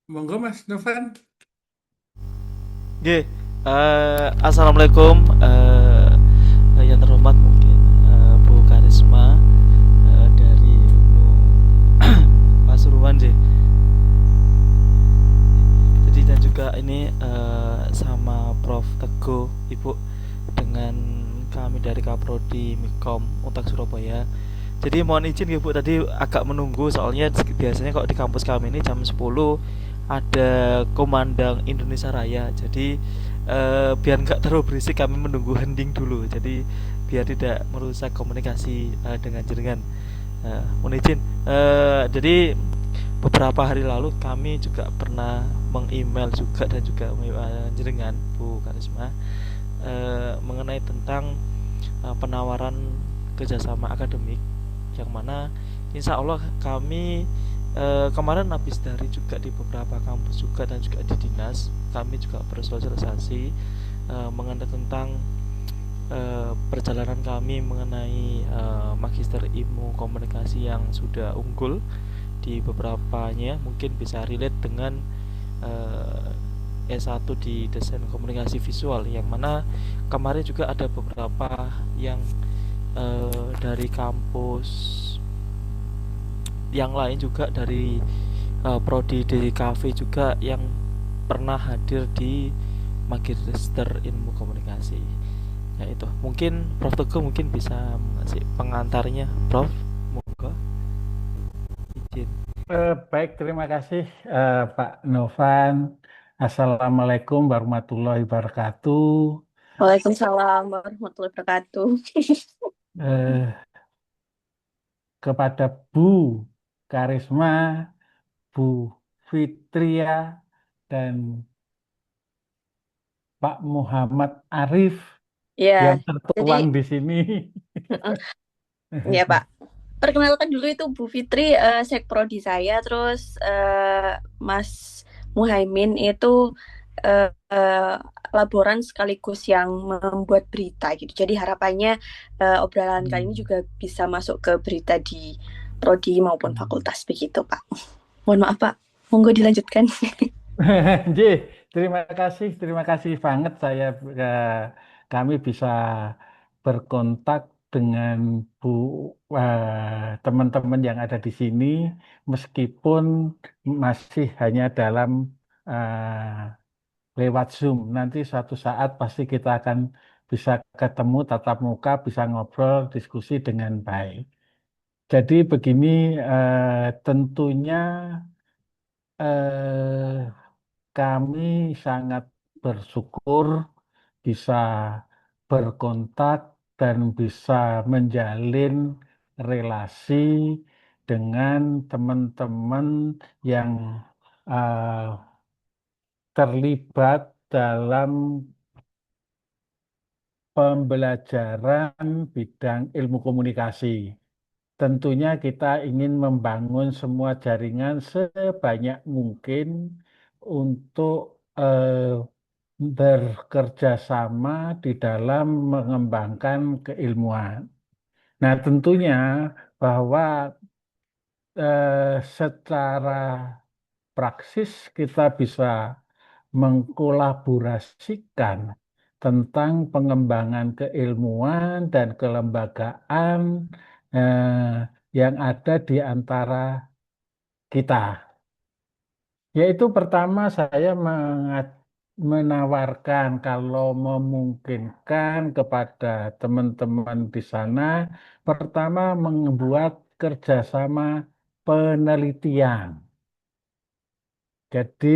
Monggo Mas Novan. Oke, assalamualaikum yang terhormat mungkin Bu Karisma dari Pasuruan sih. Jadi dan juga ini sama Prof Teguh Ibu dengan kami dari Kaprodi Mikom Untak Surabaya. Jadi mohon izin ya Bu, tadi agak menunggu soalnya biasanya kok di kampus kami ini jam 10 ada komandang Indonesia Raya. Jadi biar nggak terlalu berisik kami menunggu hening dulu. Jadi biar tidak merusak komunikasi dengan jaringan. Mohon izin. Jadi beberapa hari lalu kami juga pernah meng-email juga dan juga jaringan Bu Karisma mengenai tentang penawaran kerjasama akademik yang mana insya Allah kami kemarin habis dari juga di beberapa kampus juga dan juga di dinas kami juga bersosialisasi mengenai tentang perjalanan kami mengenai magister ilmu komunikasi yang sudah unggul di beberapanya mungkin bisa relate dengan eh, S1 di desain komunikasi visual yang mana kemarin juga ada beberapa yang dari kampus yang lain juga dari prodi DKV juga yang pernah hadir di Magister Ilmu Komunikasi. Ya itu. Mungkin Prof Teguh mungkin bisa ngasih pengantarnya, Prof. Monggo izin. Baik, terima kasih Pak Novan. Assalamualaikum warahmatullahi wabarakatuh. Waalaikumsalam warahmatullahi wabarakatuh. Eh, Kepada Bu Karisma, Bu Fitria, dan Pak Muhammad Arif yang Ya, tertuang jadi di sini. ya Pak. Perkenalkan dulu itu Bu Fitri, sekprodi saya, terus Mas Muhaimin itu laboran sekaligus yang membuat berita gitu. Jadi harapannya obrolan kali ini Hmm. juga bisa masuk ke berita di prodi maupun Hmm. fakultas begitu Pak. Mohon maaf Pak, monggo dilanjutkan. Ji, terima kasih banget eh, kami bisa berkontak dengan Bu teman-teman yang ada di sini meskipun masih hanya dalam lewat Zoom. Nanti suatu saat pasti kita akan bisa ketemu tatap muka, bisa ngobrol, diskusi dengan baik. Jadi begini, tentunya eh, kami sangat bersyukur bisa berkontak dan bisa menjalin relasi dengan teman-teman yang eh, terlibat dalam pembelajaran bidang ilmu komunikasi. Tentunya kita ingin membangun semua jaringan sebanyak mungkin untuk bekerja sama di dalam mengembangkan keilmuan. Nah, tentunya bahwa secara praksis kita bisa mengkolaborasikan tentang pengembangan keilmuan dan kelembagaan yang ada di antara kita. Yaitu pertama saya menawarkan kalau memungkinkan kepada teman-teman di sana, pertama membuat kerjasama penelitian. Jadi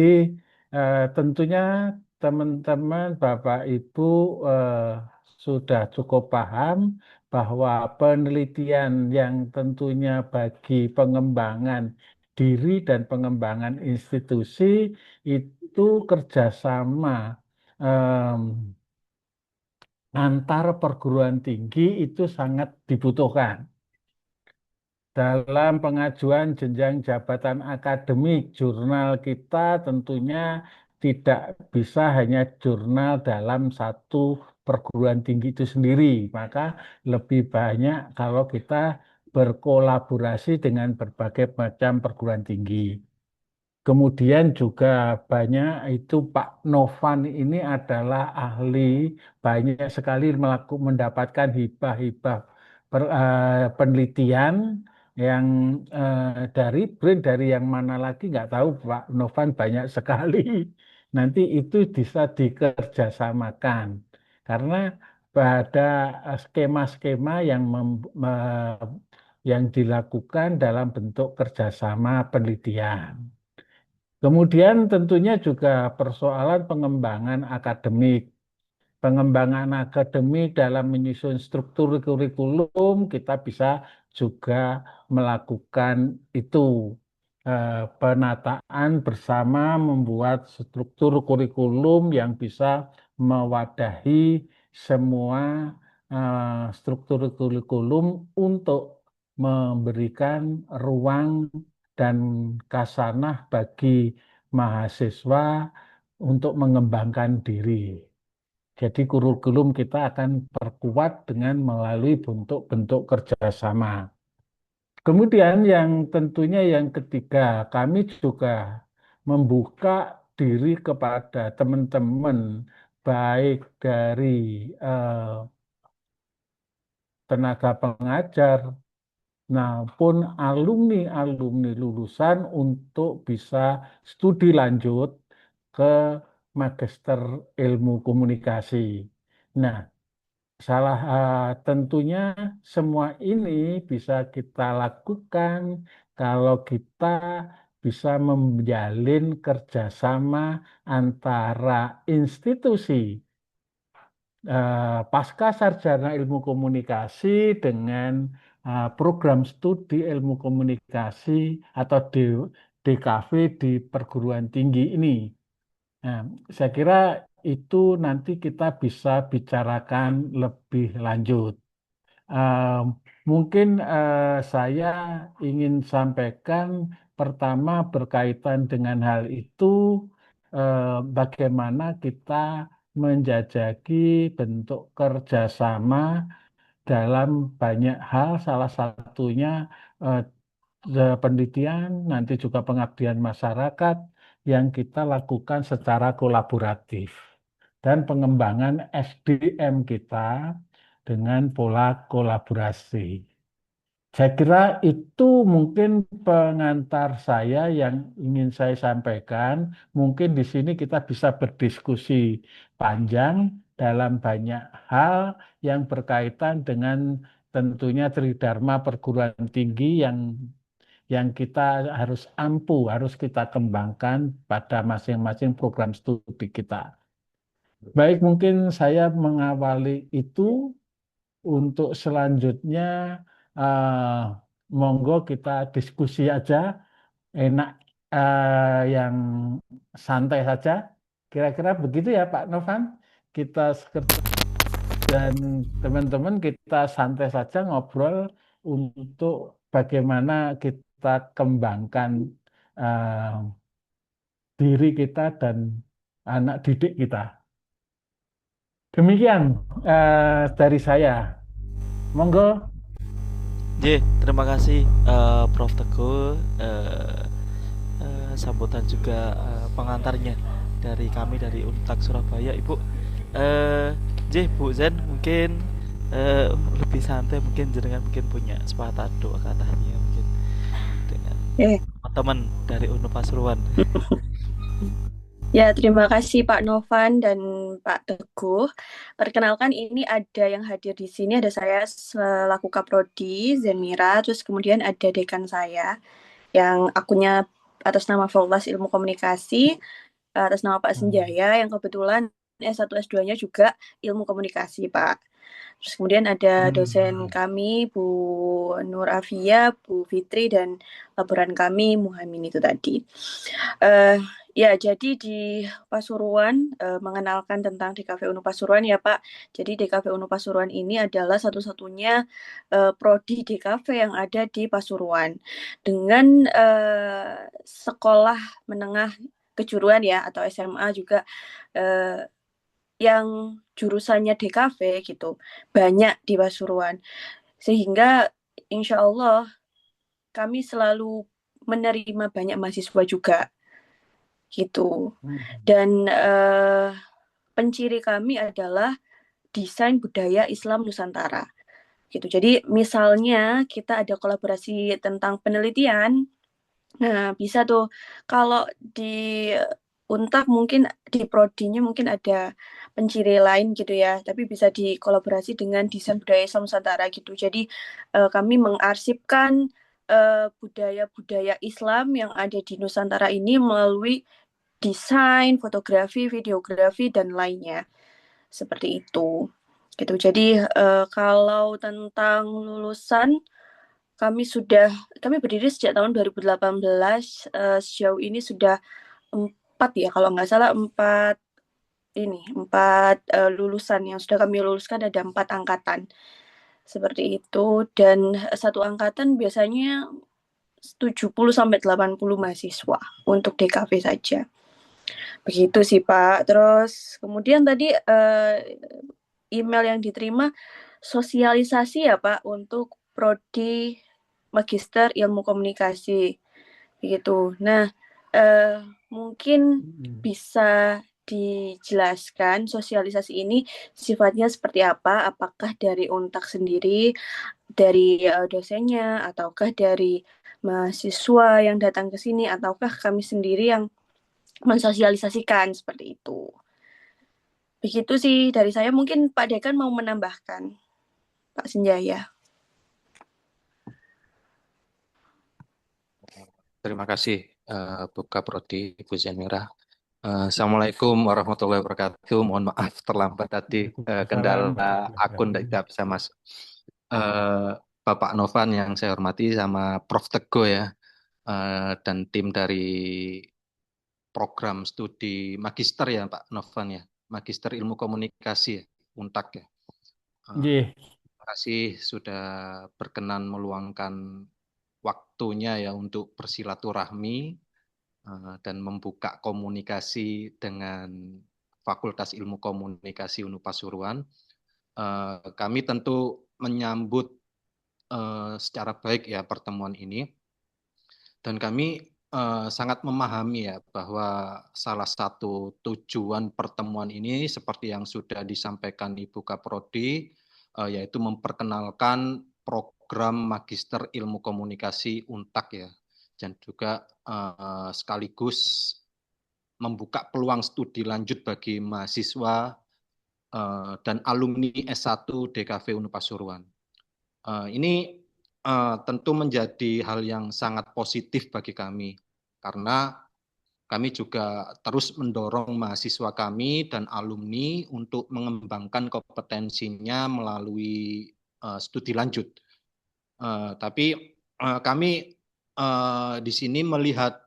tentunya teman-teman, Bapak Ibu eh, sudah cukup paham bahwa penelitian yang tentunya bagi pengembangan diri dan pengembangan institusi itu kerjasama em, antar perguruan tinggi itu sangat dibutuhkan. Dalam pengajuan jenjang jabatan akademik, jurnal kita tentunya tidak bisa hanya jurnal dalam satu perguruan tinggi itu sendiri. Maka lebih banyak kalau kita berkolaborasi dengan berbagai macam perguruan tinggi. Kemudian juga banyak itu Pak Novan ini adalah ahli, banyak sekali mendapatkan hibah-hibah penelitian yang dari BRIN, dari yang mana lagi nggak tahu, Pak Novan banyak sekali. Nanti itu bisa dikerjasamakan karena ada skema-skema yang dilakukan dalam bentuk kerjasama penelitian. Kemudian tentunya juga persoalan pengembangan akademik. Pengembangan akademik dalam menyusun struktur kurikulum, kita bisa juga melakukan itu. Penataan bersama membuat struktur kurikulum yang bisa mewadahi semua struktur kurikulum untuk memberikan ruang dan kasanah bagi mahasiswa untuk mengembangkan diri. Jadi kurikulum kita akan perkuat dengan melalui bentuk-bentuk kerjasama. Kemudian yang tentunya yang ketiga, kami juga membuka diri kepada teman-teman baik dari eh, tenaga pengajar maupun alumni-alumni lulusan untuk bisa studi lanjut ke Magister Ilmu Komunikasi. Nah, tentunya semua ini bisa kita lakukan kalau kita bisa menjalin kerjasama antara institusi pasca sarjana ilmu komunikasi dengan program studi ilmu komunikasi atau DKV di perguruan tinggi ini. Nah, saya kira itu nanti kita bisa bicarakan lebih lanjut. Eh, Mungkin saya ingin sampaikan pertama berkaitan dengan hal itu, bagaimana kita menjajaki bentuk kerjasama dalam banyak hal, salah satunya eh, penelitian, nanti juga pengabdian masyarakat yang kita lakukan secara kolaboratif dan pengembangan SDM kita dengan pola kolaborasi. Saya kira itu mungkin pengantar saya yang ingin saya sampaikan. Mungkin di sini kita bisa berdiskusi panjang dalam banyak hal yang berkaitan dengan tentunya Tridharma perguruan tinggi yang kita harus harus kita kembangkan pada masing-masing program studi kita. Baik, mungkin saya mengawali itu. Untuk selanjutnya, eh, monggo kita diskusi aja, enak yang santai saja. Kira-kira begitu ya Pak Novan. Kita dan teman-teman kita santai saja ngobrol untuk bagaimana kita kembangkan eh, diri kita dan anak didik kita. Demikian dari saya. Monggo. Terima kasih Prof Teguh, sambutan juga pengantarnya dari kami dari Untak Surabaya, Ibu. Bu Zen mungkin lebih santai, mungkin jenengan mungkin punya sepatah dua katanya mungkin dengan teman-teman dari Unpad Pasuruan. Ya, terima kasih Pak Novan dan Pak Teguh. Perkenalkan, ini ada yang hadir di sini, ada saya selaku Kaprodi, Zenmira, terus kemudian ada dekan saya yang akunnya atas nama Fakultas Ilmu Komunikasi, atas nama Pak Senjaya, yang kebetulan S1 S2-nya juga Ilmu Komunikasi, Pak. Terus kemudian ada dosen kami, Bu Nur Afia, Bu Fitri, dan laboran kami, Muhammad itu tadi. Ya, jadi di Pasuruan, mengenalkan tentang DKV UNU Pasuruan ya Pak. Jadi DKV UNU Pasuruan ini adalah satu-satunya prodi DKV yang ada di Pasuruan. Dengan sekolah menengah kejuruan ya, atau SMA juga yang jurusannya DKV gitu, banyak di Pasuruan. Sehingga insya Allah kami selalu menerima banyak mahasiswa juga. gitu. Hmm. Dan penciri kami adalah desain budaya Islam Nusantara gitu. Jadi misalnya kita ada kolaborasi tentang penelitian, nah bisa tuh kalau di Untak mungkin di prodinya mungkin ada penciri lain gitu ya, tapi bisa dikolaborasi dengan desain budaya Islam Nusantara gitu. Jadi kami mengarsipkan budaya-budaya Islam yang ada di Nusantara ini melalui desain, fotografi, videografi dan lainnya. Seperti itu. Gitu. Jadi kalau tentang lulusan kami berdiri sejak tahun 2018, sejauh ini sudah 4 ya kalau nggak salah 4 lulusan yang sudah kami luluskan, ada 4 angkatan seperti itu, dan satu angkatan biasanya 70 sampai 80 mahasiswa untuk DKV saja. Begitu sih Pak. Terus kemudian tadi email yang diterima sosialisasi ya Pak untuk prodi Magister Ilmu Komunikasi begitu. Nah, mungkin bisa dijelaskan sosialisasi ini sifatnya seperti apa? Apakah dari Untak sendiri, dari dosennya, ataukah dari mahasiswa yang datang ke sini, ataukah kami sendiri yang mensosialisasikan seperti itu? Begitu sih dari saya. Mungkin Pak Dekan mau menambahkan, Pak Senjaya. Terima kasih Bu Kaprodi, Ibu Zenmira. Assalamualaikum warahmatullahi wabarakatuh. Mohon maaf terlambat tadi, kendala akun tidak bisa masuk. Bapak Novan yang saya hormati sama Prof Teguh ya, dan tim dari program studi magister ya Pak Novan ya, Magister Ilmu Komunikasi ya, Untak ya. Terima kasih sudah berkenan meluangkan waktunya ya untuk bersilaturahmi dan membuka komunikasi dengan Fakultas Ilmu Komunikasi UNU Pasuruan. Kami tentu menyambut secara baik ya pertemuan ini, dan kami sangat memahami ya bahwa salah satu tujuan pertemuan ini seperti yang sudah disampaikan Ibu Kaprodi, yaitu memperkenalkan program Magister Ilmu Komunikasi Untak ya, dan juga sekaligus membuka peluang studi lanjut bagi mahasiswa dan alumni S1 DKV UNU Pasuruan. Ini tentu menjadi hal yang sangat positif bagi kami, karena kami juga terus mendorong mahasiswa kami dan alumni untuk mengembangkan kompetensinya melalui studi lanjut. Tapi kami di sini melihat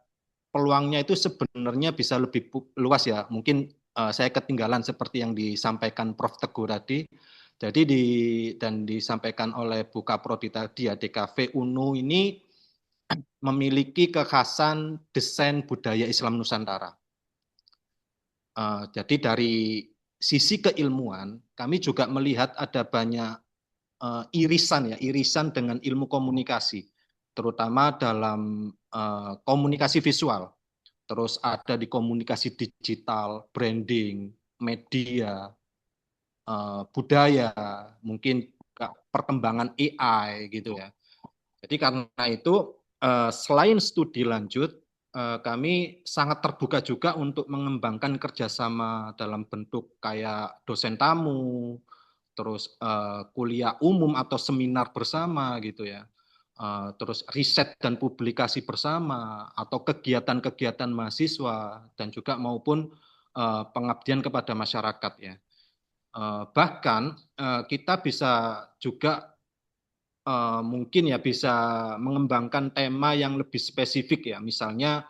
peluangnya itu sebenarnya bisa lebih luas ya. Mungkin saya ketinggalan seperti yang disampaikan Prof Teguh tadi. Jadi dan disampaikan oleh Bu Kaprodi tadi ya, DKV UNU ini memiliki kekhasan desain budaya Islam Nusantara. Jadi dari sisi keilmuan, kami juga melihat ada banyak irisan dengan ilmu komunikasi, terutama dalam komunikasi visual. Terus ada di komunikasi digital, branding, media, budaya, mungkin perkembangan AI gitu ya. Jadi karena itu selain studi lanjut, kami sangat terbuka juga untuk mengembangkan kerjasama dalam bentuk kayak dosen tamu, terus kuliah umum atau seminar bersama gitu ya, terus riset dan publikasi bersama, atau kegiatan-kegiatan mahasiswa, dan juga maupun pengabdian kepada masyarakat ya. Bahkan kita bisa juga mungkin ya bisa mengembangkan tema yang lebih spesifik ya, misalnya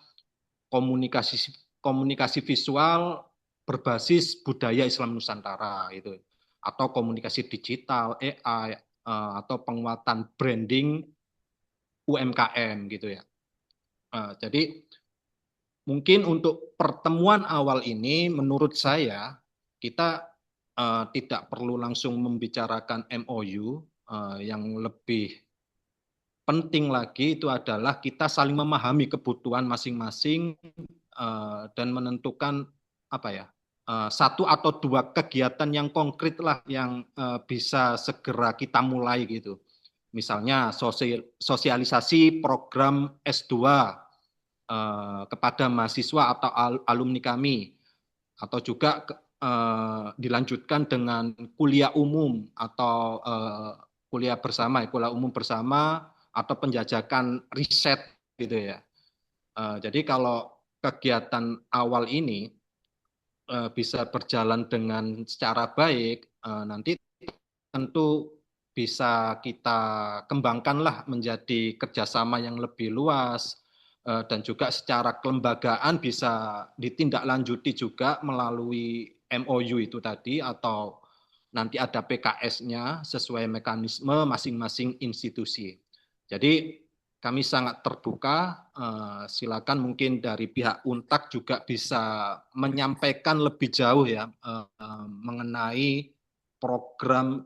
komunikasi visual berbasis budaya Islam Nusantara itu, atau komunikasi digital, AI, atau penguatan branding UMKM gitu ya. Jadi mungkin untuk pertemuan awal ini menurut saya kita tidak perlu langsung membicarakan MOU. Yang lebih penting lagi itu adalah kita saling memahami kebutuhan masing-masing dan menentukan apa ya, satu atau dua kegiatan yang konkret lah yang bisa segera kita mulai gitu. Misalnya sosialisasi program S2 kepada mahasiswa atau alumni kami, atau juga dilanjutkan dengan kuliah umum atau kuliah umum bersama atau penjajakan riset gitu ya. Jadi kalau kegiatan awal ini bisa berjalan dengan secara baik, nanti tentu bisa kita kembangkanlah menjadi kerjasama yang lebih luas, dan juga secara kelembagaan bisa ditindaklanjuti juga melalui MOU itu tadi, atau nanti ada PKS-nya sesuai mekanisme masing-masing institusi. Jadi kami sangat terbuka, silakan mungkin dari pihak Untak juga bisa menyampaikan lebih jauh ya mengenai program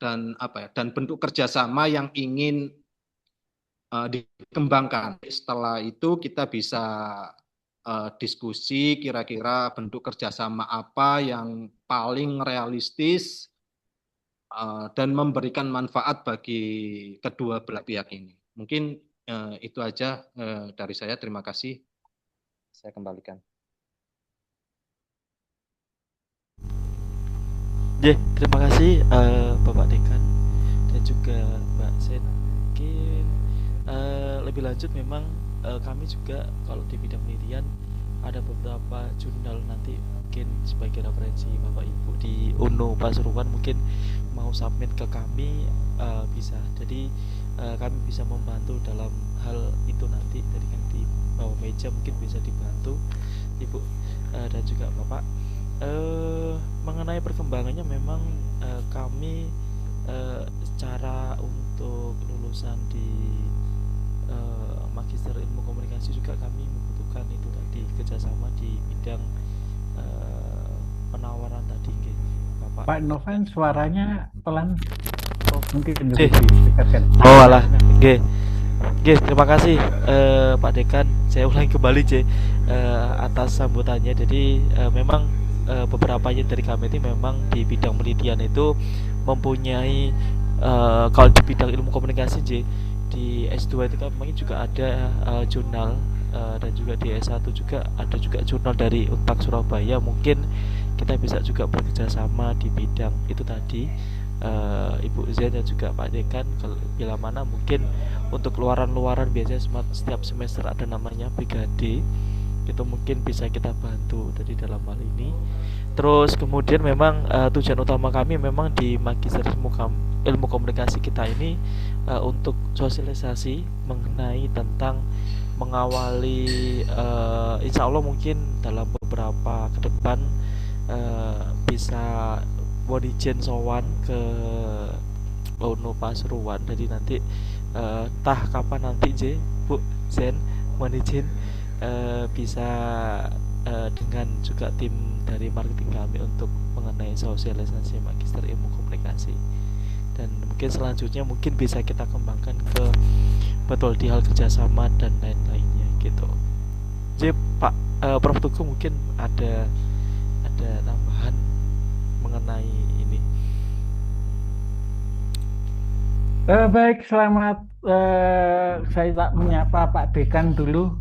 dan apa ya, dan bentuk kerjasama yang ingin dikembangkan. Setelah itu kita bisa diskusi kira-kira bentuk kerjasama apa yang paling realistis dan memberikan manfaat bagi kedua belah pihak ini. Mungkin itu aja dari saya. Terima kasih. Saya kembalikan. Terima kasih Bapak Dekan dan juga Mbak Sen. Mungkin lebih lanjut memang kami juga kalau di bidang penelitian ada beberapa jurnal, nanti mungkin sebagai referensi Bapak Ibu di UNU Pasuruan mungkin mau submit ke kami bisa. Jadi kami bisa membantu dalam hal itu nanti dari yang di bawah meja mungkin bisa dibantu Ibu dan juga Bapak. Mengenai perkembangannya memang kami secara untuk lulusan di Magister Ilmu Komunikasi juga kami membutuhkan itu tadi kerjasama di bidang penawaran tadi, Bapak. Pak Novan suaranya pelan, mungkin J. lebih ditingkatkan. Oh alah, terima kasih Pak Dekan. Saya ulangi kembali atas sambutannya. Jadi memang beberapa dari kami itu memang di bidang penelitian itu mempunyai kalau di bidang ilmu komunikasi di S2 itu kami juga ada jurnal, dan juga di S1 juga ada juga jurnal dari Untak Surabaya. Mungkin kita bisa juga bekerja sama di bidang itu tadi, Ibu Zen dan juga Pak Dekan. Kalau bila mana mungkin untuk luaran-luaran biasanya setiap semester ada namanya BKD, itu mungkin bisa kita bantu dari dalam hal ini. Terus kemudian memang tujuan utama kami memang di Magister Ilmu Komunikasi kita ini untuk sosialisasi mengenai tentang mengawali, insya Allah mungkin dalam beberapa ke depan bisa wadijen sowan ke UNU Pasuruan. Jadi nanti entah kapan nanti Bu Zen mohon izin bisa dengan juga tim dari marketing kami untuk mengenai sosialisasi Magister Ilmu Komunikasi, dan mungkin selanjutnya mungkin bisa kita kembangkan ke betul di hal kerjasama dan lain-lainnya gitu. Jadi Pak Prof Tugu mungkin ada tambahan mengenai ini. Baik, selamat. Saya tak menyapa Pak Dekan dulu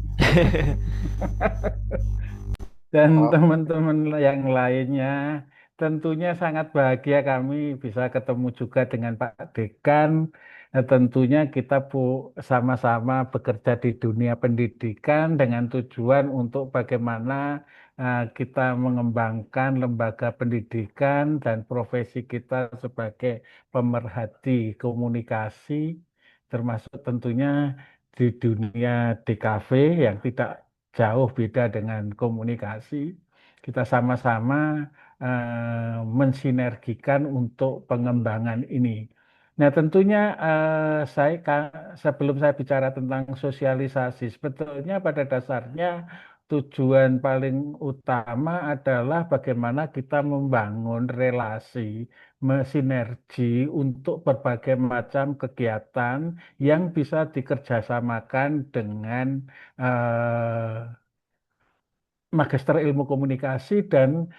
dan teman-teman yang lainnya. Tentunya sangat bahagia kami bisa ketemu juga dengan Pak Dekan. Tentunya kita sama-sama bekerja di dunia pendidikan dengan tujuan untuk bagaimana kita mengembangkan lembaga pendidikan dan profesi kita sebagai pemerhati komunikasi, termasuk tentunya di dunia DKV yang tidak jauh beda dengan komunikasi. Kita sama-sama mensinergikan untuk pengembangan ini. Nah, tentunya sebelum saya bicara tentang sosialisasi, sebetulnya pada dasarnya tujuan paling utama adalah bagaimana kita membangun relasi, sinergi untuk berbagai macam kegiatan yang bisa dikerjasamakan dengan Magister Ilmu Komunikasi dan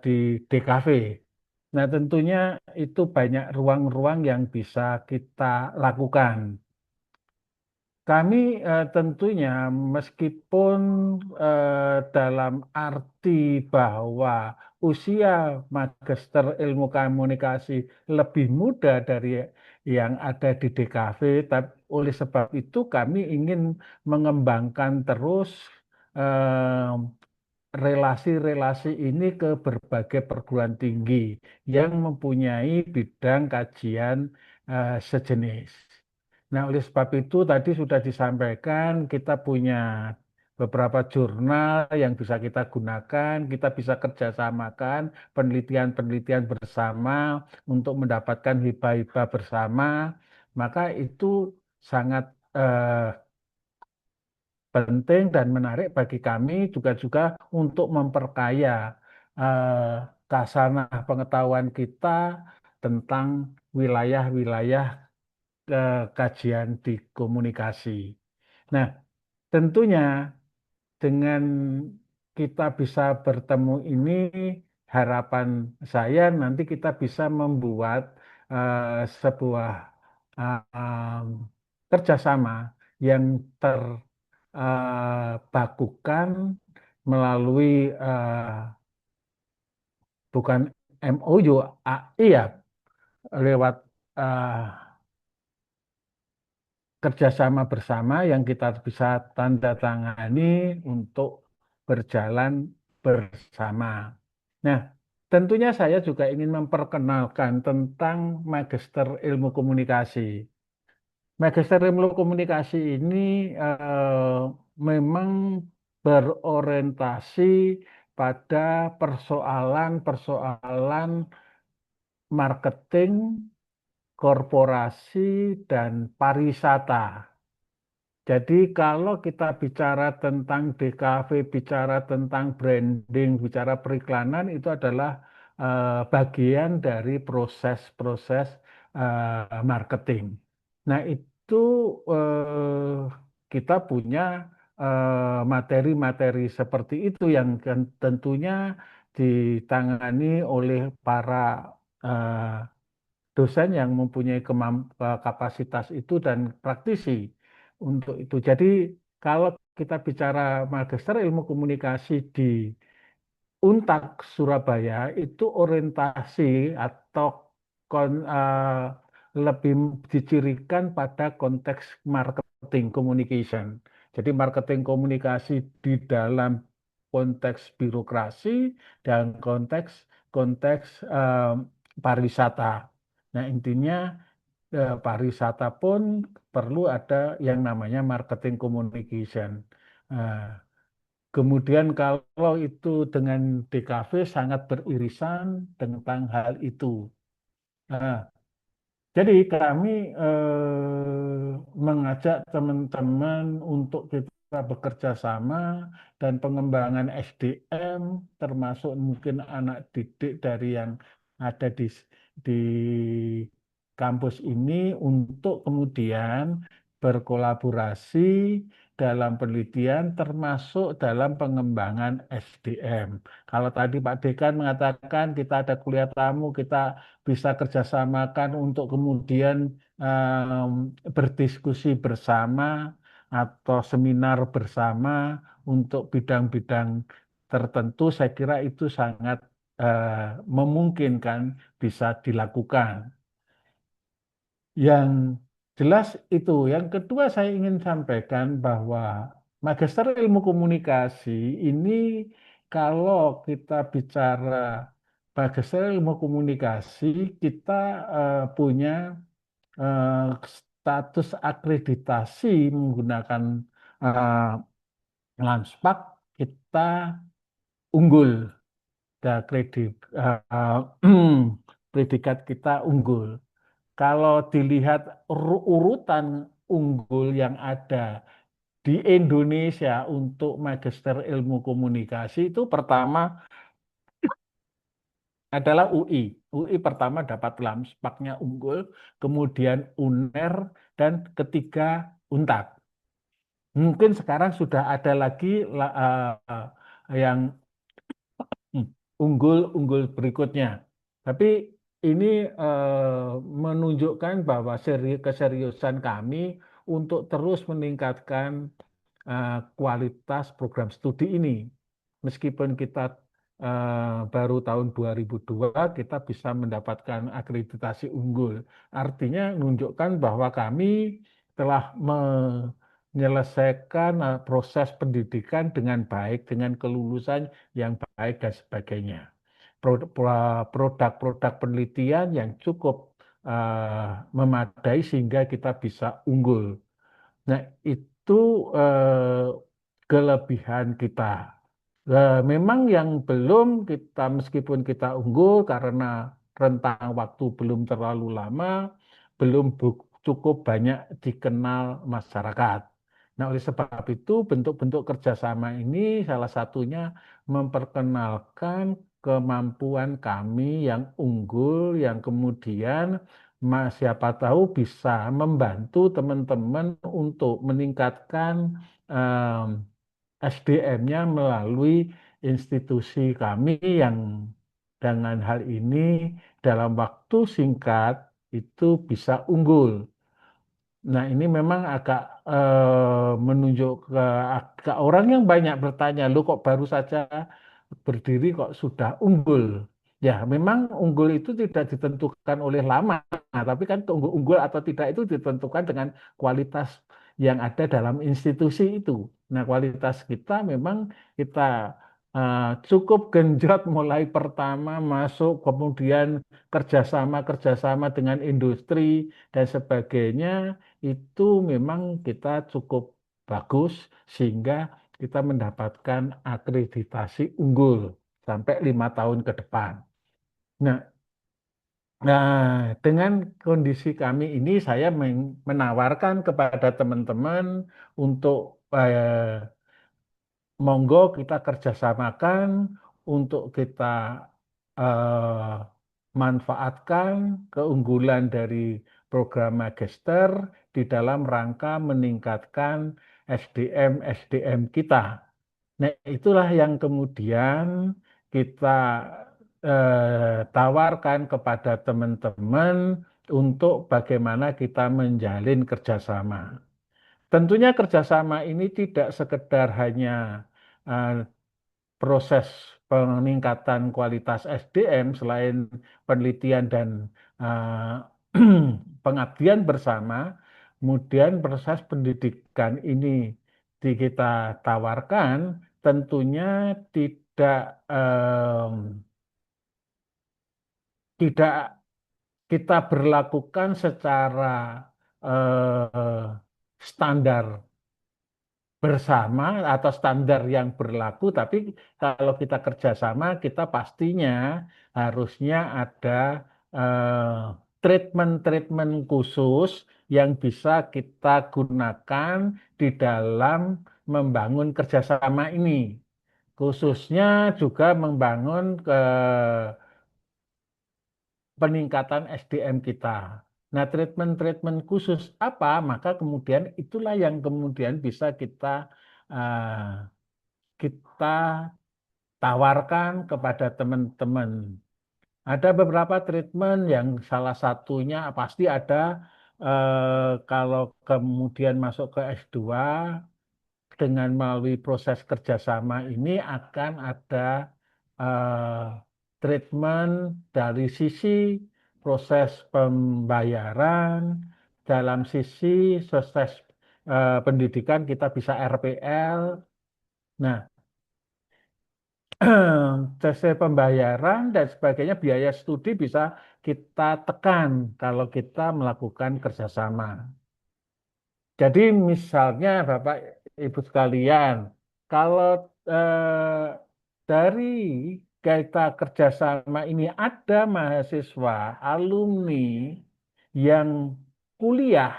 di DKV. Nah, tentunya itu banyak ruang-ruang yang bisa kita lakukan. Kami tentunya meskipun dalam arti bahwa usia Magister Ilmu Komunikasi lebih muda dari yang ada di DKV, tapi oleh sebab itu kami ingin mengembangkan terus eh, relasi-relasi ini ke berbagai perguruan tinggi yang mempunyai bidang kajian sejenis. Nah, oleh sebab itu tadi sudah disampaikan kita punya beberapa jurnal yang bisa kita gunakan, kita bisa kerjasamakan penelitian-penelitian bersama untuk mendapatkan hibah-hibah bersama, maka itu sangat penting dan menarik bagi kami juga untuk memperkaya eh, kasanah pengetahuan kita tentang wilayah-wilayah kajian di komunikasi. Nah, tentunya dengan kita bisa bertemu ini, harapan saya nanti kita bisa membuat sebuah kerjasama yang terbakukan melalui bukan MOU, AI ya, lewat eh, kerjasama bersama yang kita bisa tanda tangani untuk berjalan bersama. Nah, tentunya saya juga ingin memperkenalkan tentang Magister Ilmu Komunikasi. Magister Ilmu Komunikasi ini memang berorientasi pada persoalan-persoalan marketing, korporasi, dan pariwisata. Jadi kalau kita bicara tentang DKV, bicara tentang branding, bicara periklanan, itu adalah bagian dari proses-proses marketing. Nah, itu kita punya materi-materi seperti itu yang tentunya ditangani oleh para eh, dosen yang mempunyai kapasitas itu dan praktisi untuk itu. Jadi kalau kita bicara Magister Ilmu Komunikasi di Untak Surabaya itu orientasi atau lebih dicirikan pada konteks marketing communication. Jadi marketing komunikasi di dalam konteks birokrasi dan konteks pariwisata. Nah, intinya pariwisata pun perlu ada yang namanya marketing communication. Eh, Kemudian kalau itu dengan DKV sangat beririsan tentang hal itu. Nah, jadi kami mengajak teman-teman untuk kita bekerja sama dan pengembangan SDM, termasuk mungkin anak didik dari yang ada di kampus ini untuk kemudian berkolaborasi dalam penelitian termasuk dalam pengembangan SDM. Kalau tadi Pak Dekan mengatakan kita ada kuliah tamu, kita bisa kerjasamakan untuk kemudian berdiskusi bersama atau seminar bersama untuk bidang-bidang tertentu, saya kira itu sangat memungkinkan bisa dilakukan. Yang jelas itu. Yang kedua saya ingin sampaikan bahwa Magister Ilmu Komunikasi ini kalau kita bicara Magister Ilmu Komunikasi, kita punya eh, status akreditasi menggunakan eh, Landspark, kita unggul, dan predikat kita unggul. Kalau dilihat urutan unggul yang ada di Indonesia untuk Magister Ilmu Komunikasi itu pertama adalah UI. UI pertama dapat Lamspaknya unggul, kemudian UNER, dan ketiga UNTAD. Mungkin sekarang sudah ada lagi yang unggul-unggul berikutnya. Tapi ini menunjukkan bahwa keseriusan kami untuk terus meningkatkan kualitas program studi ini. Meskipun kita baru tahun 2002 kita bisa mendapatkan akreditasi unggul. Artinya menunjukkan bahwa kami telah menyelesaikan proses pendidikan dengan baik, dengan kelulusan yang baik dan sebagainya. Produk-produk penelitian yang cukup memadai sehingga kita bisa unggul. Nah, itu kelebihan kita. Memang yang belum kita, meskipun kita unggul karena rentang waktu belum terlalu lama, belum cukup banyak dikenal masyarakat. Nah, oleh sebab itu bentuk-bentuk kerjasama ini salah satunya memperkenalkan kemampuan kami yang unggul, yang kemudian siapa tahu bisa membantu teman-teman untuk meningkatkan SDM-nya melalui institusi kami yang dengan hal ini dalam waktu singkat itu bisa unggul. Nah, ini memang agak menunjuk ke orang yang banyak bertanya, lu kok baru saja berdiri kok sudah unggul. Ya, memang unggul itu tidak ditentukan oleh lama, tapi kan unggul atau tidak itu ditentukan dengan kualitas yang ada dalam institusi itu. Nah, kualitas kita memang kita cukup genjot mulai pertama masuk, kemudian kerjasama dengan industri dan sebagainya, itu memang kita cukup bagus sehingga kita mendapatkan akreditasi unggul sampai 5 tahun ke depan. Nah, dengan kondisi kami ini, saya menawarkan kepada teman-teman untuk monggo kita kerjasamakan untuk kita eh, manfaatkan keunggulan dari program magister di dalam rangka meningkatkan SDM kita. Nah, itulah yang kemudian kita tawarkan kepada teman-teman untuk bagaimana kita menjalin kerjasama. Tentunya kerjasama ini tidak sekedar hanya eh, proses peningkatan kualitas SDM selain penelitian dan eh, pengabdian bersama, kemudian proses pendidikan ini kita tawarkan tentunya tidak tidak kita berlakukan secara standar bersama atau standar yang berlaku, tapi kalau kita kerjasama, kita pastinya harusnya ada treatment-treatment khusus yang bisa kita gunakan di dalam membangun kerjasama ini. Khususnya juga membangun peningkatan SDM kita. Nah, treatment-treatment khusus apa? Maka kemudian itulah yang kemudian bisa uh, kita tawarkan kepada teman-teman. Ada beberapa treatment yang salah satunya pasti ada kalau kemudian masuk ke S2 dengan melalui proses kerjasama ini akan ada eh, treatment dari sisi proses pembayaran, dalam sisi proses pendidikan kita bisa RPL. Nah, selesai pembayaran dan sebagainya, biaya studi bisa kita tekan kalau kita melakukan kerjasama. Jadi misalnya Bapak Ibu sekalian, kalau dari kita kerjasama ini ada mahasiswa, alumni yang kuliah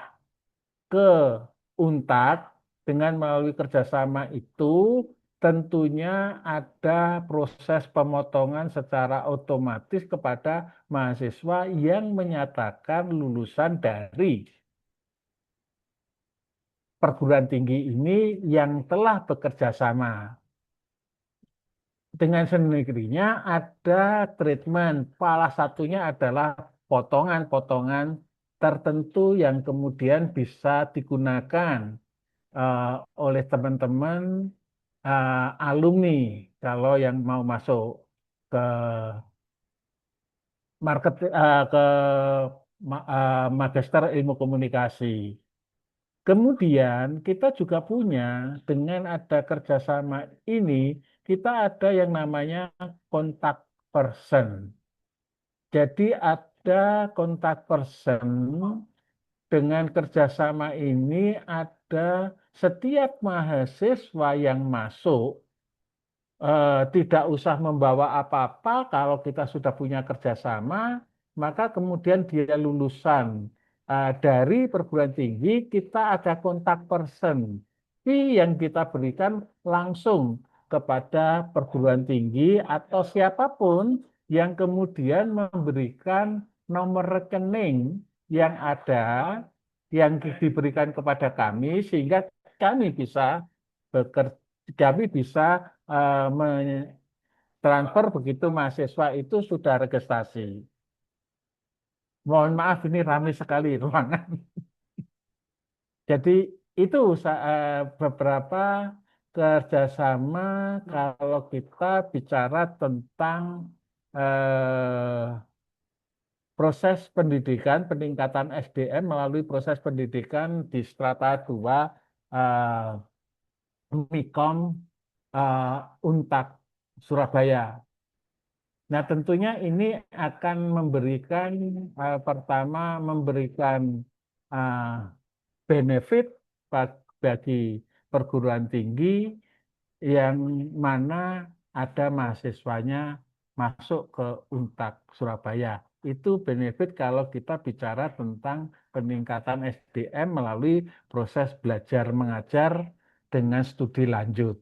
ke UNTAD dengan melalui kerjasama itu, tentunya ada proses pemotongan secara otomatis kepada mahasiswa yang menyatakan lulusan dari perguruan tinggi ini yang telah bekerja sama. dengan sendirinya ada treatment. Salah satunya adalah potongan-potongan tertentu yang kemudian bisa digunakan eh, oleh teman-teman alumni kalau yang mau masuk ke ke Magister Ilmu Komunikasi. Kemudian kita juga punya dengan ada kerjasama ini, kita ada yang namanya kontak person. Jadi ada kontak person dengan kerjasama ini ada setiap mahasiswa yang masuk tidak usah membawa apa-apa kalau kita sudah punya kerjasama, maka kemudian dia lulusan dari perguruan tinggi, kita ada kontak person fee yang kita berikan langsung kepada perguruan tinggi atau siapapun yang kemudian memberikan nomor rekening yang ada, yang diberikan kepada kami, sehingga kami bisa bekerja, kami bisa transfer begitu mahasiswa itu sudah registrasi. Mohon maaf ini ramai sekali ruangan. Jadi itu beberapa kerjasama kalau kita bicara tentang proses pendidikan, peningkatan SDM melalui proses pendidikan di strata 2 MIKOM Untak Surabaya. Nah, tentunya ini akan memberikan pertama memberikan uh, benefit bagi perguruan tinggi yang mana ada mahasiswanya masuk ke Untak Surabaya. Itu benefit kalau kita bicara tentang peningkatan SDM melalui proses belajar mengajar dengan studi lanjut.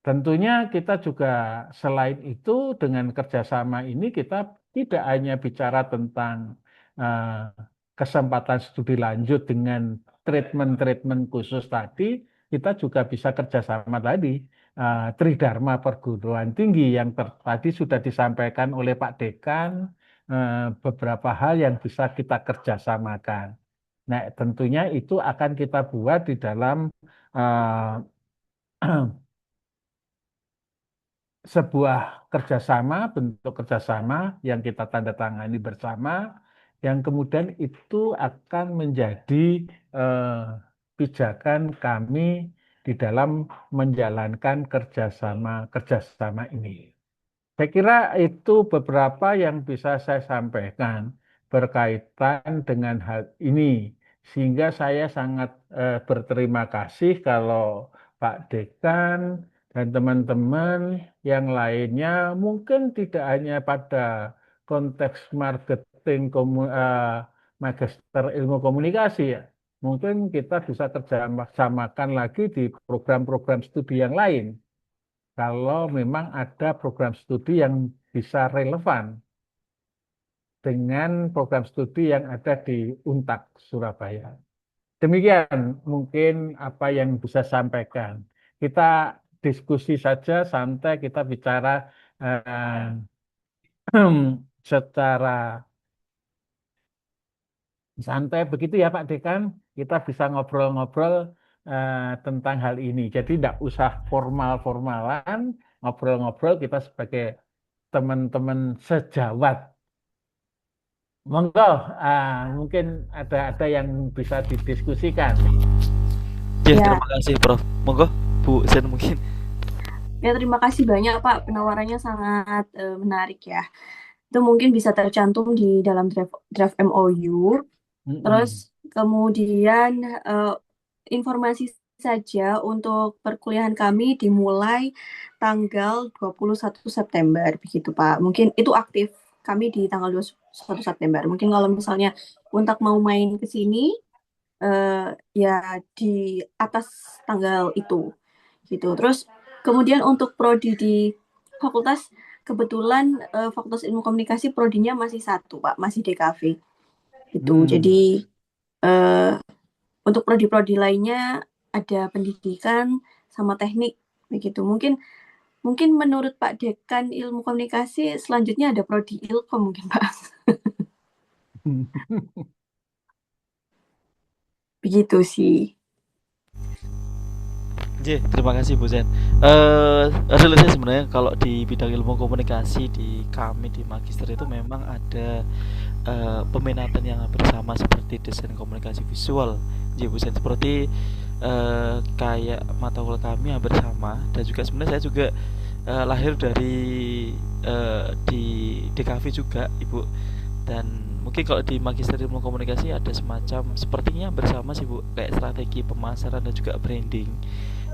Tentunya kita juga selain itu dengan kerjasama ini kita tidak hanya bicara tentang kesempatan studi lanjut dengan treatment-treatment khusus tadi, kita juga bisa kerjasama tadi Tridharma Perguruan Tinggi yang tadi sudah disampaikan oleh Pak Dekan, beberapa hal yang bisa kita kerjasamakan. Nah, tentunya itu akan kita buat di dalam sebuah kerjasama, bentuk kerjasama yang kita tanda tangani bersama, yang kemudian itu akan menjadi pijakan kami di dalam menjalankan kerjasama ini. Saya kira itu beberapa yang bisa saya sampaikan berkaitan dengan hal ini, sehingga saya sangat berterima kasih kalau Pak Dekan dan teman-teman yang lainnya mungkin tidak hanya pada konteks marketing Magister Ilmu Komunikasi ya. Mungkin kita bisa kerjasamakan lagi di program-program studi yang lain. Kalau memang ada program studi yang bisa relevan dengan program studi yang ada di Untak Surabaya. Demikian mungkin apa yang bisa sampaikan. Kita diskusi saja santai, kita bicara secara santai begitu ya Pak Dekan. Kita bisa ngobrol-ngobrol tentang hal ini. Jadi tidak usah formal-formalan, ngobrol-ngobrol kita sebagai teman-teman sejawat. Monggo, mungkin ada yang bisa didiskusikan. Ya, Ya. terima kasih Prof. Monggo Bu Zen mungkin. Ya, terima kasih banyak Pak. Penawarannya sangat menarik ya. Itu mungkin bisa tercantum di dalam draft MOU. Terus kemudian informasi saja untuk perkuliahan kami dimulai tanggal 21 September begitu Pak. Mungkin itu aktif kami di tanggal 21 September. Mungkin kalau misalnya Untak mau main ke sini ya di atas tanggal itu gitu. Terus kemudian untuk prodi di fakultas kebetulan Fakultas Ilmu Komunikasi prodinya masih satu Pak, masih DKV gitu. Jadi untuk prodi-prodi lainnya ada pendidikan sama teknik begitu. Mungkin Mungkin menurut Pak Dekan Ilmu Komunikasi selanjutnya ada prodi Ilkom mungkin Pak. Begitu sih. Terima kasih Bu Zen. Hasilnya sebenarnya kalau di bidang ilmu komunikasi di kami di magister itu memang ada peminatan yang hampir sama seperti desain komunikasi visual. Ya Bu Zen, seperti kayak mata kuliah kami hampir sama, dan juga sebenarnya saya juga lahir dari di DKV juga Ibu. Dan mungkin kalau di magister ilmu komunikasi ada semacam sepertinya bersama sih Bu, kayak strategi pemasaran dan juga branding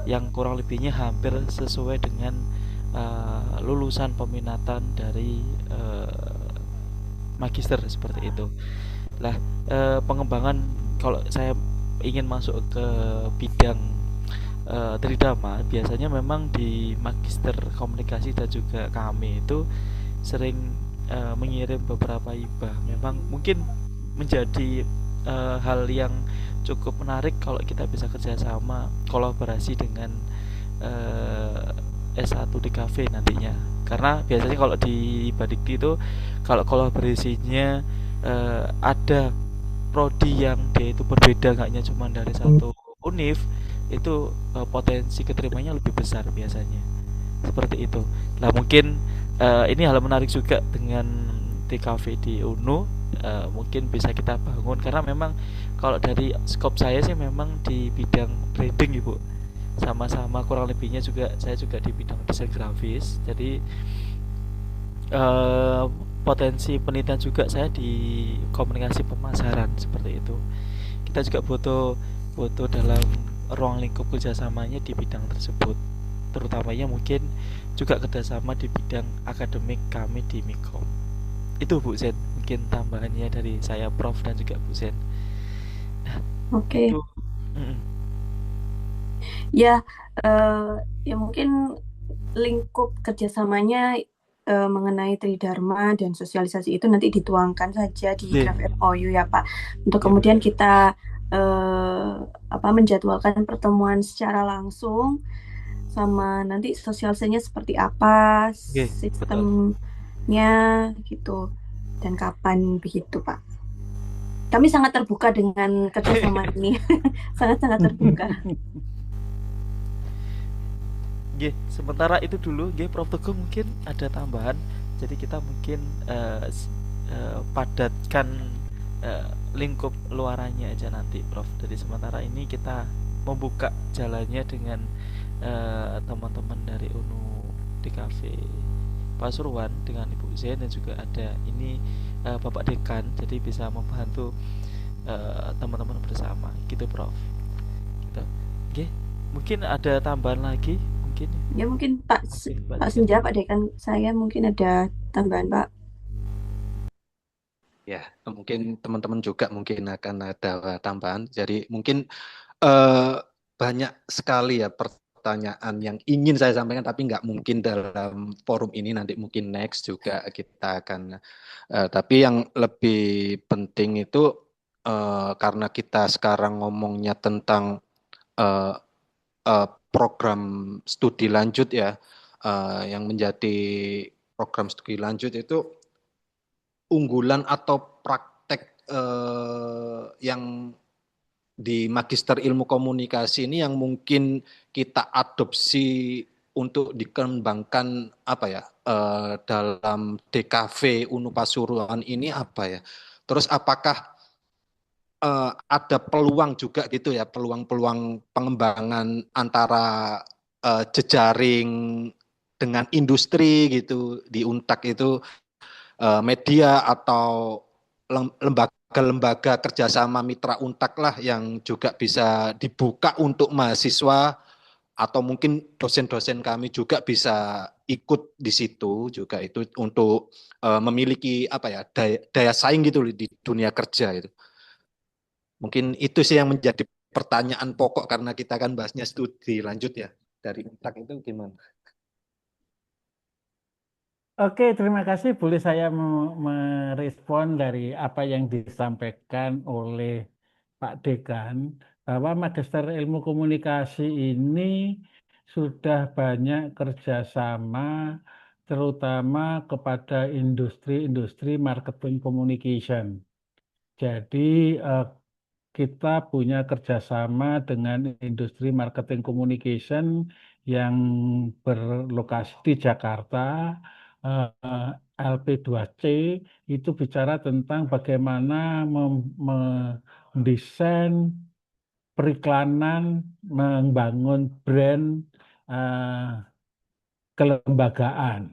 yang kurang lebihnya hampir sesuai dengan lulusan peminatan dari magister seperti itu. Lah, pengembangan kalau saya ingin masuk ke bidang tridharma, biasanya memang di magister komunikasi dan juga kami itu sering mengirim beberapa hibah. Memang mungkin menjadi hal yang cukup menarik kalau kita bisa kerjasama kolaborasi dengan S1 di kafe nantinya, karena biasanya kalau di Badikti itu kalau kolaborasinya ada prodi yang dia itu berbeda, nggak hanya cuma dari satu univ, itu potensi keterimanya lebih besar biasanya seperti itu. Nah mungkin ini hal menarik juga dengan TKV di UNU, mungkin bisa kita bangun karena memang kalau dari skop saya sih memang di bidang branding Ibu, sama-sama kurang lebihnya juga saya juga di bidang desain grafis. Jadi eh, potensi penelitian juga saya di komunikasi pemasaran seperti itu. Kita juga butuh butuh dalam ruang lingkup kerjasamanya di bidang tersebut, terutamanya mungkin juga kerjasama di bidang akademik kami di Mikom. Itu Bu Zen, mungkin tambahannya dari saya Prof dan juga Bu Zen. Nah, Oke. itu Ya, ya mungkin lingkup kerjasamanya mengenai Tridharma dan sosialisasi itu nanti dituangkan saja di Oke, draft MOU ya Pak. Untuk oke kemudian betul. kita menjadwalkan pertemuan secara langsung sama nanti sosialisasinya seperti apa, Oke, betul. sistemnya gitu dan kapan begitu Pak. Kami sangat terbuka dengan kerjasama ini, sangat-sangat terbuka. Nggih, sementara itu dulu nggih Prof Teguh mungkin ada tambahan. Jadi kita mungkin padatkan lingkup luarannya aja nanti Prof. Jadi sementara ini kita membuka jalannya dengan teman-teman dari UNU DKV Pasuruan dengan Ibu Zen, dan juga ada ini Bapak Dekan, jadi bisa membantu teman-teman bersama gitu Prof. Gitu. Oke, mungkin ada tambahan lagi mungkin. Ya mungkin Pak Oke, Mbak Pak Dekan. Senja, Pak Dekan saya mungkin ada tambahan Pak. Ya, mungkin teman-teman juga mungkin akan ada tambahan. Jadi mungkin eh, banyak sekali ya pertanyaan yang ingin saya sampaikan, tapi nggak mungkin dalam forum ini. Nanti mungkin next juga kita akan. Tapi yang lebih penting itu karena kita sekarang ngomongnya tentang eh, program studi lanjut ya, yang menjadi program studi lanjut itu unggulan atau praktek yang di Magister Ilmu Komunikasi ini yang mungkin kita adopsi untuk dikembangkan apa ya dalam DKV Unu Pasuruan ini apa ya? Terus apakah ada peluang juga gitu ya, peluang-peluang pengembangan antara jejaring dengan industri gitu di Untak itu, media atau lembaga-lembaga kerjasama mitra Untak lah yang juga bisa dibuka untuk mahasiswa atau mungkin dosen-dosen kami juga bisa ikut di situ juga itu untuk memiliki apa ya daya saing gitu di dunia kerja itu. Mungkin itu sih yang menjadi pertanyaan pokok karena kita kan bahasnya studi lanjut ya dari Untak itu gimana? Oke, terima kasih. Boleh saya merespon dari apa yang disampaikan oleh Pak Dekan bahwa Magister Ilmu Komunikasi ini sudah banyak kerjasama, terutama kepada industri-industri marketing communication. Jadi kita punya kerjasama dengan industri marketing communication yang berlokasi di Jakarta. LP2C itu bicara tentang bagaimana mendesain periklanan, membangun brand eh, kelembagaan.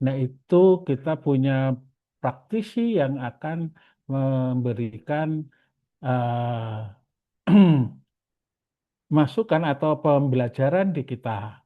Nah, itu kita punya praktisi yang akan memberikan masukan atau pembelajaran di kita.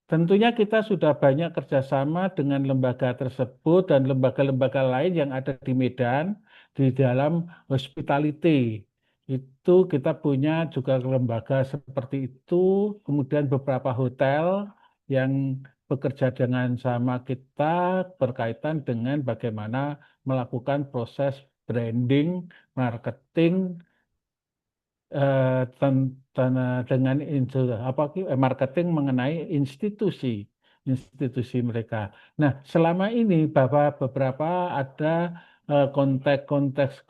Tentunya kita sudah banyak kerjasama dengan lembaga tersebut dan lembaga-lembaga lain yang ada di Medan di dalam hospitality. Itu kita punya juga lembaga seperti itu, kemudian beberapa hotel yang bekerja dengan sama kita berkaitan dengan bagaimana melakukan proses branding, marketing, dengan marketing mengenai institusi mereka. Nah, selama ini bahwa beberapa ada konteks-konteks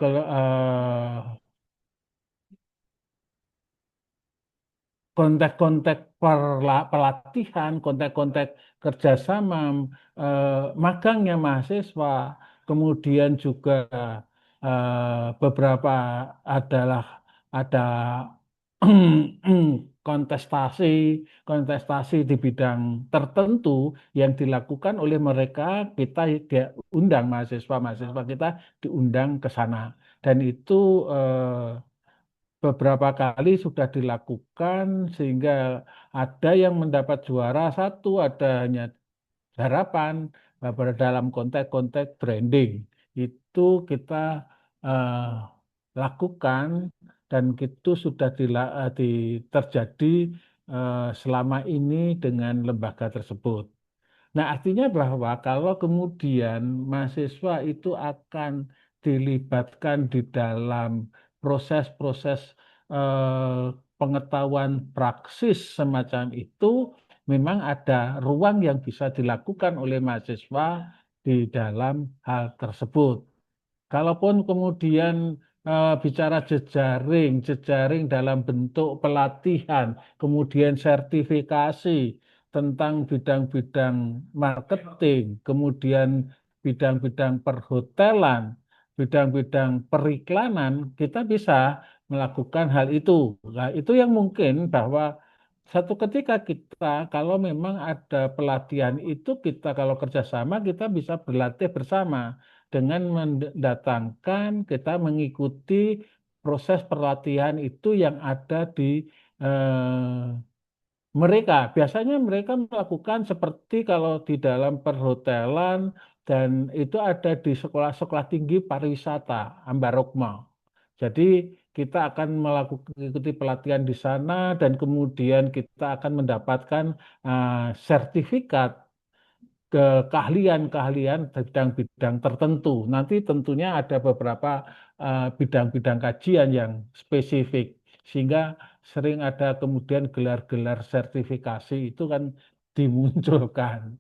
kontak-kontak pelatihan, kontak-kontak kerjasama, magangnya mahasiswa, kemudian juga beberapa adalah ada kontestasi kontestasi di bidang tertentu yang dilakukan oleh mereka, kita diundang mahasiswa kita diundang ke sana dan itu beberapa kali sudah dilakukan sehingga ada yang mendapat juara satu, ada hanya harapan dalam konteks-konteks branding. Itu kita eh, lakukan dan itu sudah terjadi selama ini dengan lembaga tersebut. Nah, artinya bahwa kalau kemudian mahasiswa itu akan dilibatkan di dalam proses-proses pengetahuan praksis semacam itu, memang ada ruang yang bisa dilakukan oleh mahasiswa di dalam hal tersebut. Kalaupun kemudian bicara jejaring dalam bentuk pelatihan, kemudian sertifikasi tentang bidang-bidang marketing, kemudian bidang-bidang perhotelan, bidang-bidang periklanan, kita bisa melakukan hal itu. Nah, itu yang mungkin bahwa satu ketika kita, kalau memang ada pelatihan itu, kita kalau kerjasama, kita bisa berlatih bersama dengan mendatangkan kita mengikuti proses pelatihan itu yang ada di eh, mereka. Biasanya mereka melakukan seperti kalau di dalam perhotelan dan itu ada di sekolah-sekolah tinggi pariwisata, Ambarukma. Jadi kita akan mengikuti pelatihan di sana dan kemudian kita akan mendapatkan sertifikat ke keahlian-keahlian bidang-bidang tertentu. Nanti tentunya ada beberapa bidang-bidang kajian yang spesifik, sehingga sering ada kemudian gelar-gelar sertifikasi itu kan dimunculkan.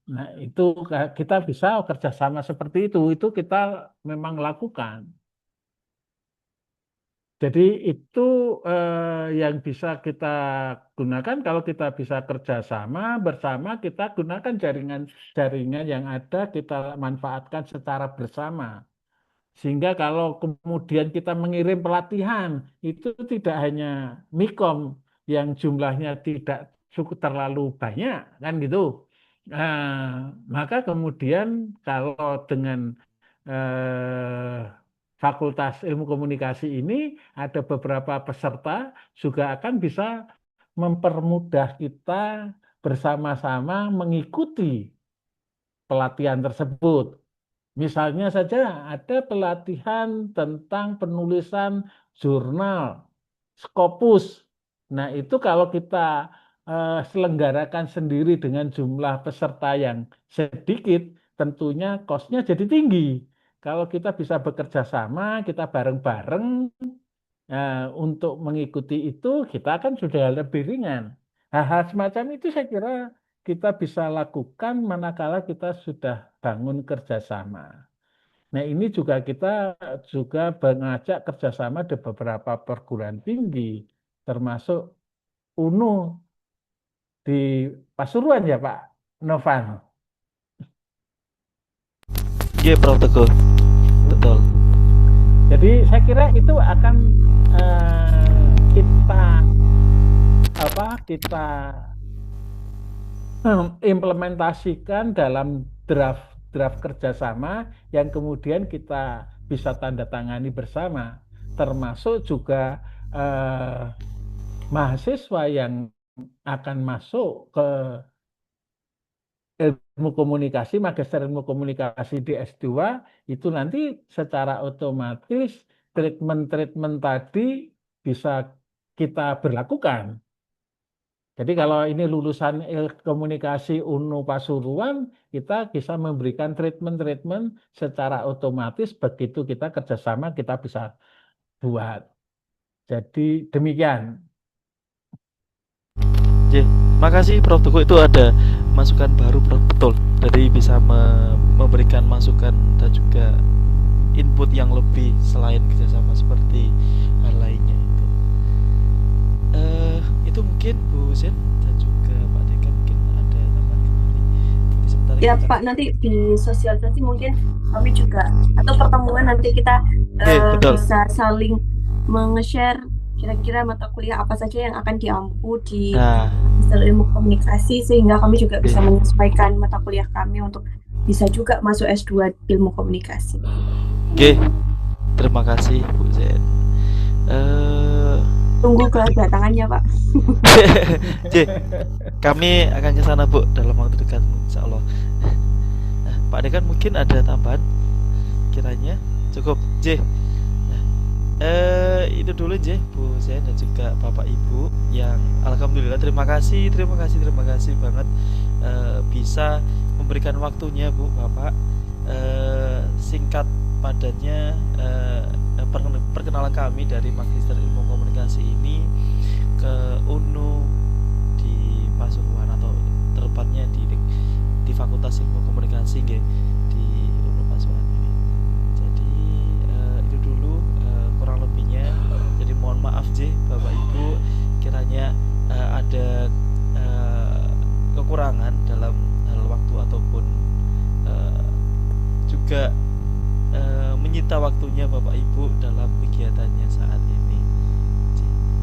Nah, itu kita bisa kerjasama seperti itu kita memang lakukan. Jadi itu yang bisa kita gunakan kalau kita bisa kerjasama bersama, kita gunakan jaringan yang ada, kita manfaatkan secara bersama. Sehingga kalau kemudian kita mengirim pelatihan, itu tidak hanya Mikom yang jumlahnya tidak cukup terlalu banyak, kan gitu. Maka kemudian kalau dengan eh, Fakultas Ilmu Komunikasi ini ada beberapa peserta juga akan bisa mempermudah kita bersama-sama mengikuti pelatihan tersebut. Misalnya saja ada pelatihan tentang penulisan jurnal, Scopus. Nah, itu kalau kita selenggarakan sendiri dengan jumlah peserta yang sedikit, tentunya kosnya jadi tinggi. Kalau kita bisa bekerja sama, kita bareng-bareng untuk mengikuti itu, kita kan sudah lebih ringan. Hal-hal semacam itu saya kira kita bisa lakukan manakala kita sudah bangun kerjasama. Nah, ini juga kita juga mengajak kerjasama di beberapa perguruan tinggi, termasuk UNU di Pasuruan ya Pak Novan. Iya, Prof Teguh. Betul. Jadi saya kira itu akan kita implementasikan dalam draft kerjasama yang kemudian kita bisa tanda tangani bersama, termasuk juga mahasiswa yang akan masuk ke ilmu komunikasi, magister ilmu komunikasi di S2 itu nanti secara otomatis treatment tadi bisa kita berlakukan. Jadi kalau ini lulusan ilmu komunikasi UNU Pasuruan, kita bisa memberikan treatment secara otomatis begitu kita kerjasama kita bisa buat. Jadi demikian. Makasih Prof Teguh, itu ada masukan baru Prof, betul. Jadi bisa memberikan masukan dan juga input yang lebih selain kerjasama seperti hal lainnya itu. Itu mungkin Bu Zen dan juga Pak Dekan mungkin ada tambahan kembali. Ya Pak, nanti di sosialisasi mungkin kami juga atau pertemuan nanti kita bisa saling meng-share kira-kira mata kuliah apa saja yang akan diampu di Magister Ilmu Komunikasi sehingga kami juga bisa menyesuaikan mata kuliah kami untuk bisa juga masuk S2 Ilmu Komunikasi. Oke, terima kasih Bu Zen. Tunggu kedatangannya Pak. Kami akan ke sana Bu dalam waktu dekat insya Allah. Pak Dekan mungkin ada tambahan kiranya cukup J. Itu dulu J, Bu Zen dan juga Bapak Ibu yang alhamdulillah terima kasih banget bisa memberikan waktunya Bu Bapak. Singkat padatnya perkenalan kami dari Magister Ilmu Komunikasi ini ke UNU di Pasuruan atau tepatnya di Fakultas Ilmu Komunikasi di UNU Pasuruan ini. Jadi itu dulu kurang lebihnya. Jadi mohon maaf Bapak Ibu kiranya ada kekurangan dalam hal waktu ataupun juga menyita waktunya Bapak Ibu dalam kegiatannya saat ini.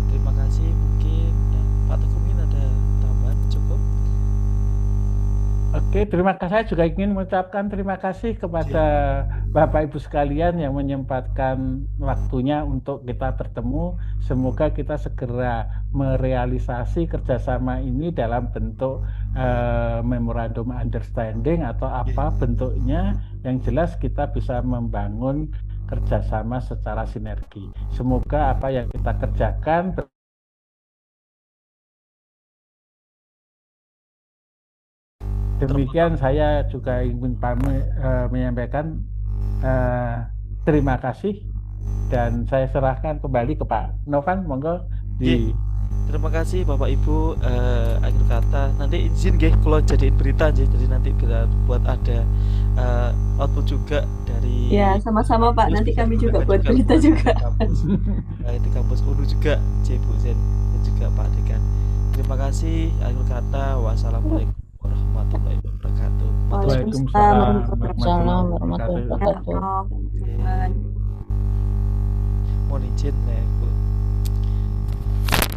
Terima kasih. Mungkin Pak Teguh mungkin ada tambahan cukup. Oke, terima kasih. Saya juga ingin mengucapkan terima kasih kepada Bapak Ibu sekalian yang menyempatkan waktunya untuk kita bertemu. Semoga kita segera merealisasi kerjasama ini dalam bentuk memorandum understanding atau apa bentuknya. Yang jelas kita bisa membangun kerjasama secara sinergi. Semoga apa yang kita kerjakan demikian. Saya juga ingin menyampaikan terima kasih dan saya serahkan kembali ke Pak Novan. Monggo Terima kasih Bapak Ibu. Akhir kata nanti izin kalau jadiin berita jadi nanti bisa buat ada output juga dari. Ya sama-sama Pak. Nanti kami juga buat berita juga. Di kampus UNU juga Bu Zen dan juga Pak Dekan. Terima kasih. Akhir kata wassalamualaikum warahmatullahi wabarakatuh. Waalaikumsalam warahmatullahi wabarakatuh. Mohon izin Bu.